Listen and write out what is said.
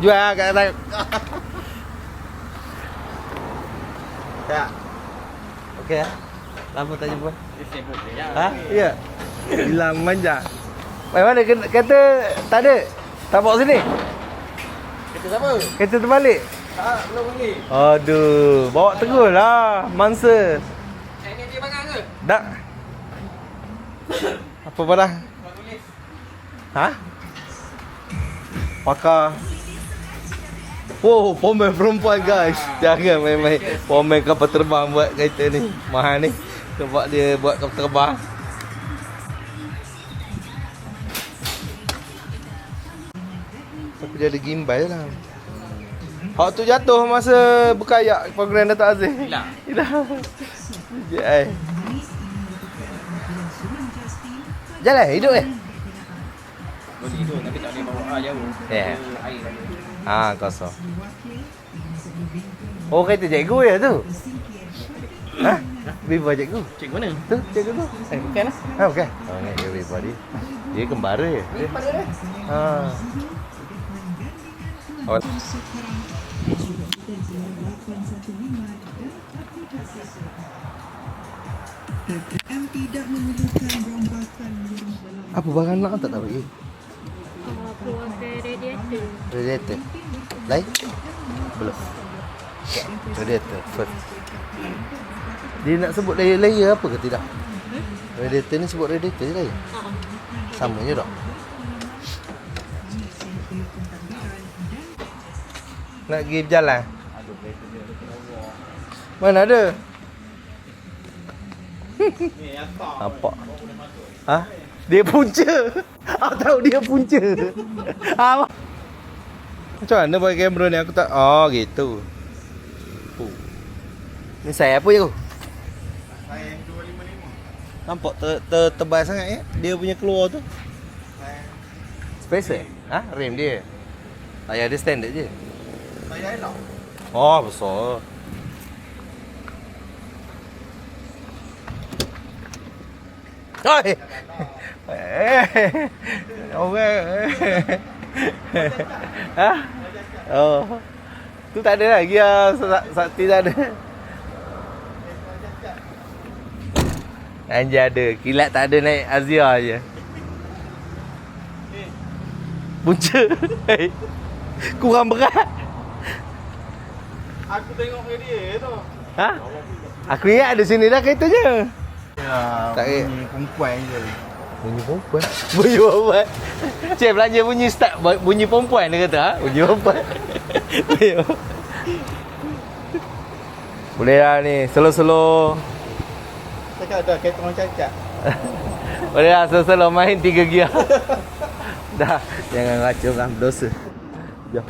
jual kat atas. Tak. Okey ah. Lama tak jumpa. Ha? Ya. Hilang manja. Mana kata tak ada. Tak bawa sini. Kereta siapa? Kereta terbalik. Tak, belum lagi. Aduh, bawa terus lah mangsa. Ini dia bangang ke? Tak. Apa barang? Ha? Pakar. Wow, pomen perempuan guys. Jangan main-main. Pomen kapal terbang buat kereta ni. Mahal ni. Sebab dia buat kapal terbang. Tapi dia ada gimbal je lah. Hak tu jatuh masa berkayak program Datuk Aziz. Hilang. Hilang. Sekejap Jalan, hidup Boleh hidup tapi tak boleh bawa jauh. Ya. Air ada. Kosong. Oh, kereta cikgu ya tu? Ha? Biba cikgu? Cikgu mana? Tu, cikgu tu? Bukan lah. Bukan? Oh, ni dia Biba dia. Dia kembara ya? Ni pada dia. Oh. Tidak memerlukan rombakan Apa barang nak tak tahu eh? Keluarga radiator. Radiator. Lain? Belum. Radiator first. Dia nak sebut layer apa ke tidak? Radiator ni sebut radiator je lain. Sama je tak? Nak pergi berjalan? Mana ada? Nampak. Ha? Dia punca. Aku tahu dia punca. Macam mana pakai kamera ni aku tak. Oh gitu. Ni saya apa je tu? Saya 255. Nampak tebal sangat ya. Dia punya keluar tu. Spacer? Ha? Rem dia. Tak payah dia standard je. Saya elok. Oh besar. Oi. Orang. Ha? Oh. Tu tak ada lagi ah, sakti tak ada. Anjir ada, kilat tak ada naik Azia je. Punca. Kurang berat. Aku tengok dia tu. Ha? Aku ingat ada sini dah keretanya. Ya, Tak kira. bunyi perempuan je. Bunyi perempuan. Bunyi perempuan. Cik belanja bunyi start bunyi perempuan dia kata, ha? Bunyi perempuan. Boleh lah ni, slow-slow. Cakap dah kereta orang cacat. Boleh lah slow-slow main 3 gear. Dah, jangan racun orang berdosa. Jom.